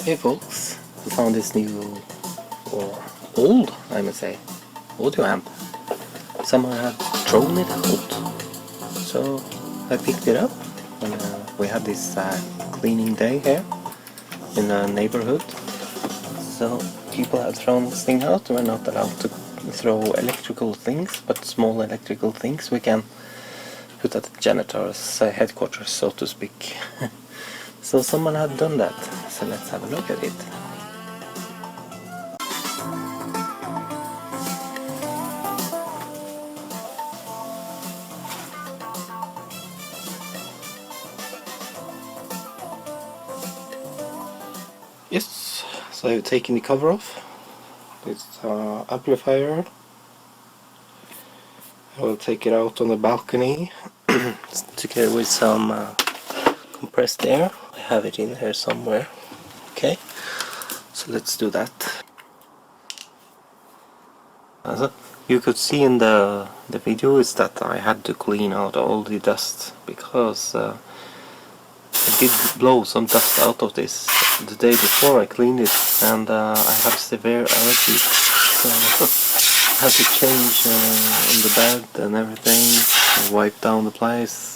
Hey folks, I found this new, or old I must say, audio amp. Someone had thrown it out, so I picked it up and we had this cleaning day here in the neighborhood. So people have thrown this thing out. We're not allowed to throw electrical things, but small electrical things we can put at the janitor's headquarters, so to speak. So someone had done that, so let's have a look at it. Yes, so I've taken the cover off. It's amplifier. I will take it out on the balcony together with some compressed air. I have it in here somewhere. Okay, so let's do that. So you could see in the video is that I had to clean out all the dust because I did blow some dust out of this the day before I cleaned it, and I have severe allergies, so I had to change on the bed and everything, wipe down the place,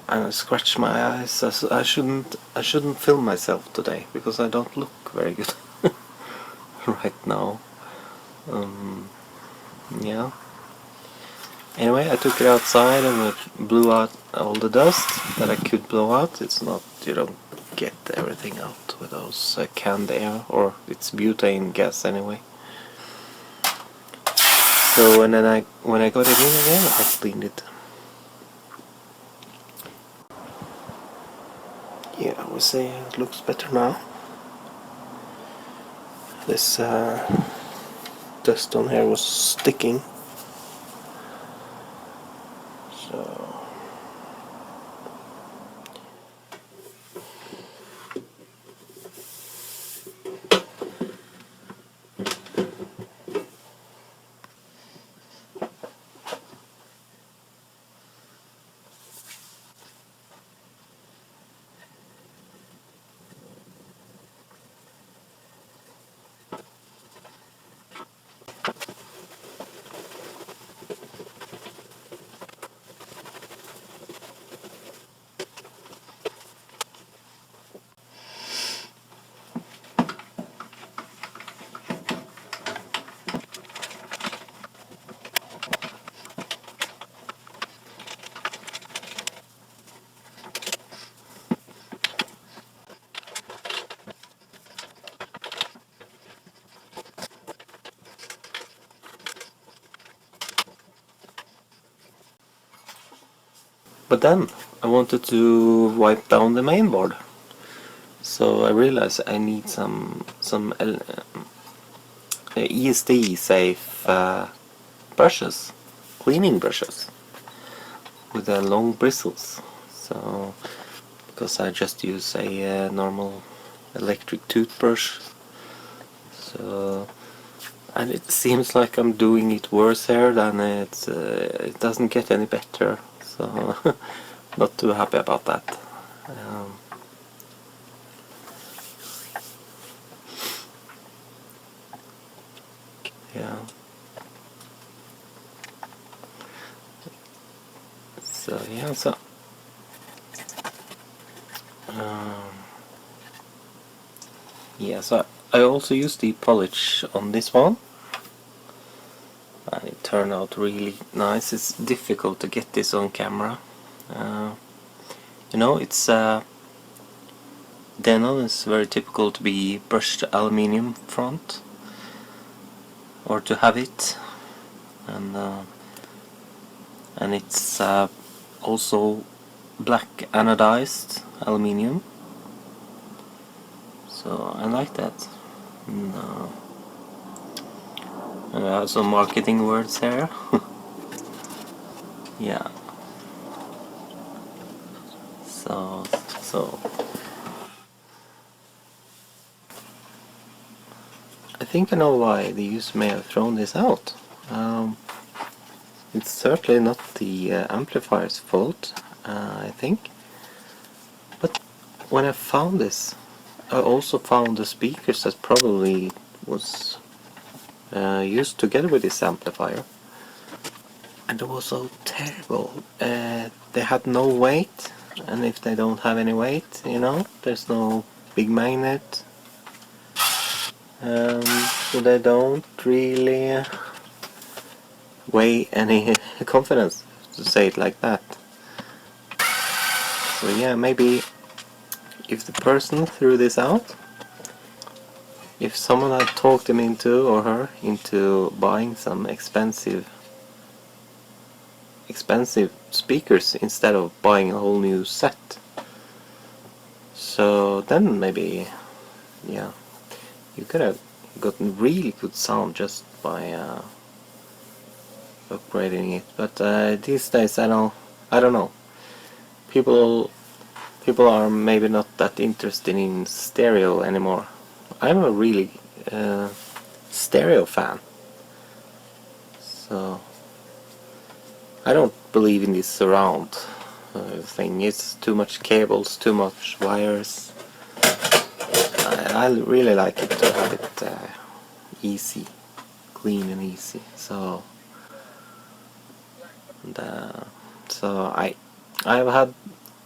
and I scratched my eyes. I shouldn't film myself today because I don't look very good right now. Yeah. Anyway, I took it outside and it blew out all the dust that I could blow out. It's not, you don't get everything out with those canned air, or it's butane gas anyway. So when I got it in again, I cleaned it. Yeah, I would say it looks better now. This dust on here was sticking. So but then I wanted to wipe down the main board, so I realized I need some ESD safe brushes, cleaning brushes with long bristles. So because I just use a normal electric toothbrush, so and it seems like I'm doing it worse here than it doesn't get any better. So not too happy about that. Yeah. So yeah, so yeah, so I also used the polish on this one, and it turned out really nice. It's difficult to get this on camera. You know, it's Denon is very typical to be brushed aluminium front, or to have it, and it's also black anodized aluminium. So I like that. No. I have some marketing words here. Yeah. So I think I know why the user may have thrown this out. It's certainly not the amplifier's fault, I think. But when I found this, I also found the speakers that probably was used together with this amplifier, and it was so terrible. They had no weight, and if they don't have any weight, you know, there's no big magnet, so they don't really weigh any confidence, to say it like that. So yeah, maybe if the person threw this out, if someone had talked him into, or her, into buying some expensive speakers instead of buying a whole new set, so then maybe, yeah, you could have gotten really good sound just by upgrading it. But these days I don't know. People are maybe not that interested in stereo anymore. I'm a really stereo fan, so I don't believe in this surround thing. It's too much cables, too much wires. I really like it to have it easy, clean and easy. So I've had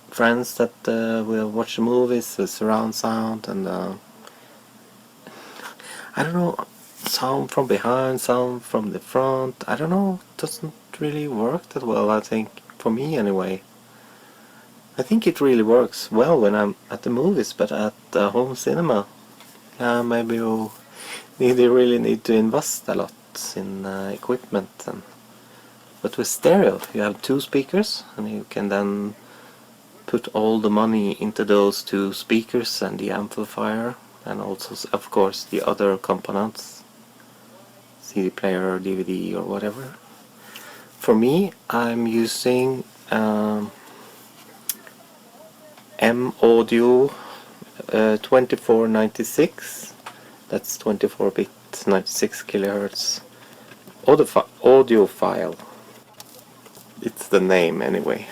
friends that will watch movies with surround sound, and I don't know, sound from behind, sound from the front, I don't know, doesn't really work that well, I think, for me anyway. I think it really works well when I'm at the movies, but at the home cinema, maybe you really need to invest a lot in equipment. But with stereo, you have two speakers, and you can then put all the money into those two speakers and the amplifier, and also, of course, the other components, CD player or DVD or whatever. For me, I'm using M-Audio 2496, that's 24-bit 96 kilohertz audiophile. It's the name anyway.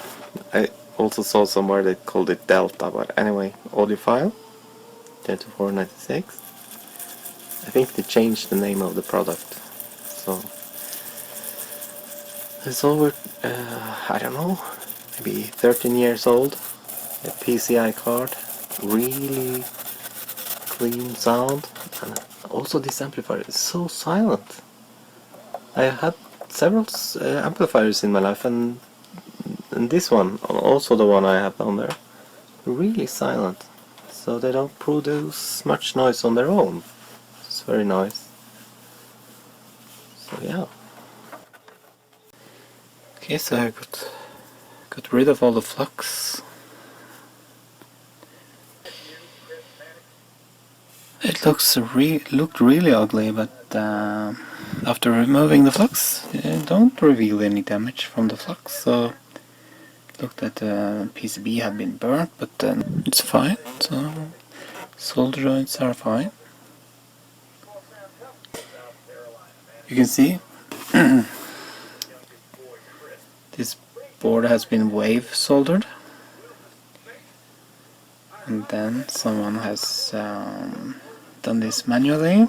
I also saw somewhere they called it Delta, but anyway, audiophile 2496. I think they changed the name of the product, so it's over, I don't know, maybe 13 years old. A PCI card, really clean sound, and also this amplifier is so silent. I had several amplifiers in my life, and this one, also the one I have down there, really silent. So they don't produce much noise on their own. It's very nice. So yeah. Okay, so I got rid of all the flux. It looked really ugly, but after removing the flux, it don't reveal any damage from the flux. So it looked that the PCB had been burnt, but then it's fine. So solder joints are fine. You can see this board has been wave soldered, and then someone has done this manually.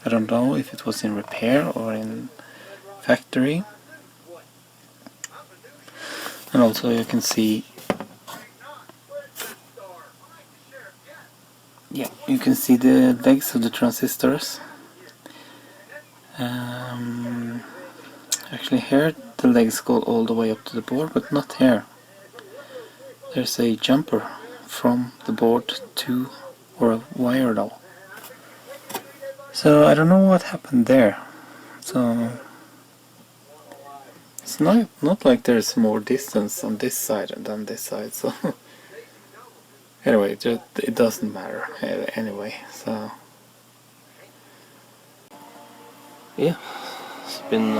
I don't know if it was in repair or in factory. And also you can see, yeah, you can see the legs of the transistors. Actually here the legs go all the way up to the board, but not here. There's a jumper from the board to, or a wire though. So I don't know what happened there. So it's not like there's more distance on this side than this side. So anyway, it doesn't matter anyway. So yeah, it's been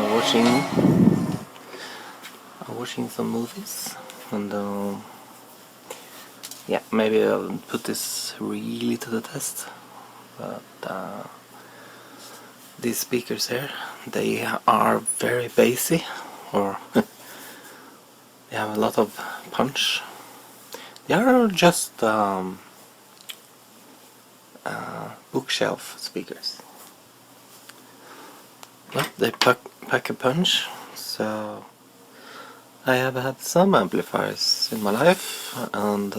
watching some movies, and yeah, maybe I'll put this really to the test. But these speakers here, they are very bassy, or they have a lot of punch. They are just bookshelf speakers. But they pack a punch, so I have had some amplifiers in my life, and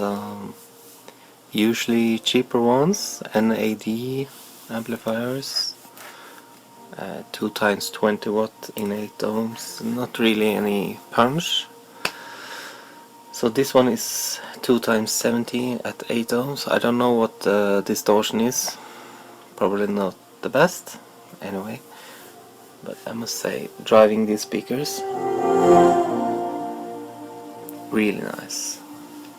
usually cheaper ones, NAD amplifiers, 2 times 20 watt in 8 ohms, not really any punch. So this one is 2 times 70 at 8 ohms. I don't know what the distortion is, probably not the best, anyway. But I must say, driving these speakers, really nice.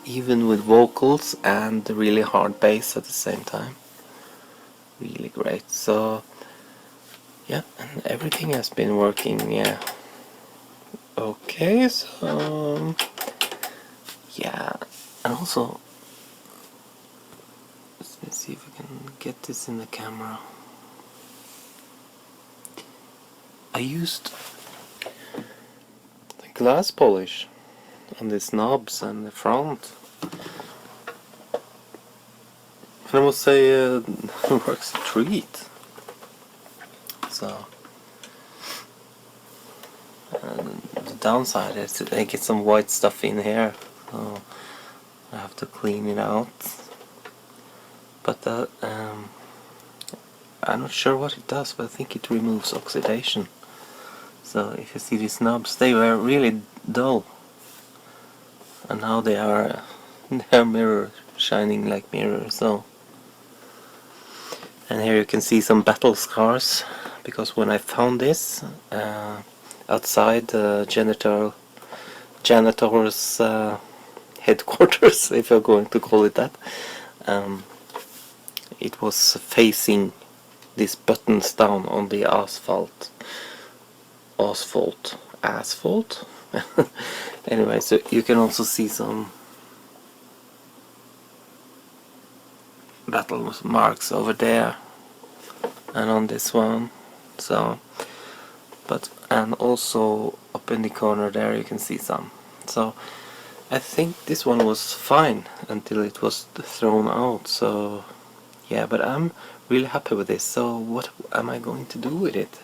Even with vocals and really hard bass at the same time. Really great. So, yeah, and everything has been working, yeah. Okay, so, yeah, and also, let me see if I can get this in the camera. I used the glass polish on these knobs and the front, and I must say it works a treat. So, and the downside is that I get some white stuff in here, so I have to clean it out. But I'm not sure what it does, but I think it removes oxidation. So if you see these knobs, they were really dull, and now they are mirror, shining like mirrors. So, and here you can see some battle scars, because when I found this outside the janitor's headquarters, if you're going to call it that, it was facing these buttons down on the asphalt. Anyway, so you can also see some battle marks over there and on this one. So, but and also up in the corner there you can see some. So I think this one was fine until it was thrown out. So yeah, but I'm really happy with this. So what am I going to do with it?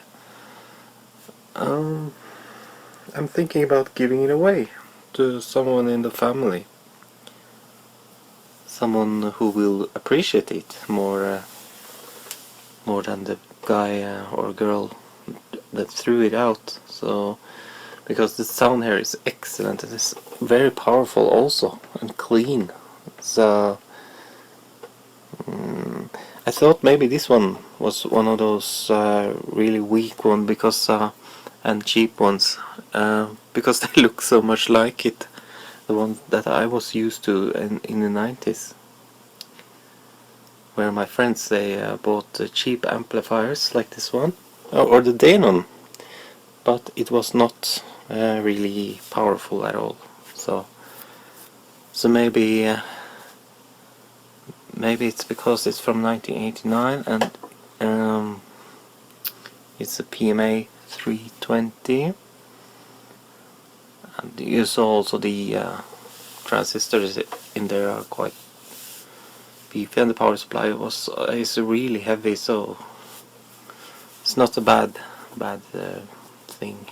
I'm thinking about giving it away to someone in the family. Someone who will appreciate it more than the guy or girl that threw it out. So, because the sound here is excellent, and it's very powerful also, and clean. So, I thought maybe this one was one of those really weak ones, because and cheap ones, because they look so much like it, the ones that I was used to in the 90s, where my friends, they bought cheap amplifiers like this one, or the Denon, but it was not really powerful at all. So maybe it's because it's from 1989, and it's a PMA-320, and you saw also the transistors in there are quite beefy, and the power supply is really heavy, so it's not a bad thing.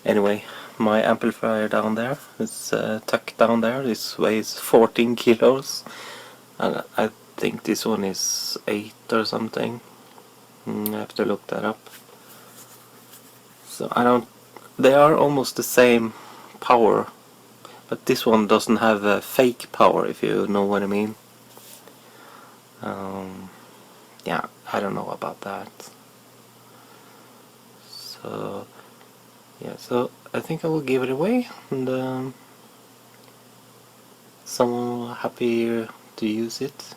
Anyway, my amplifier down there is tucked down there. This weighs 14 kilos, and I think this one is 8 or something. I have to look that up. So they are almost the same power, but this one doesn't have a fake power, if you know what I mean. Yeah, I don't know about that. So yeah, so I think I will give it away, and someone happy to use it.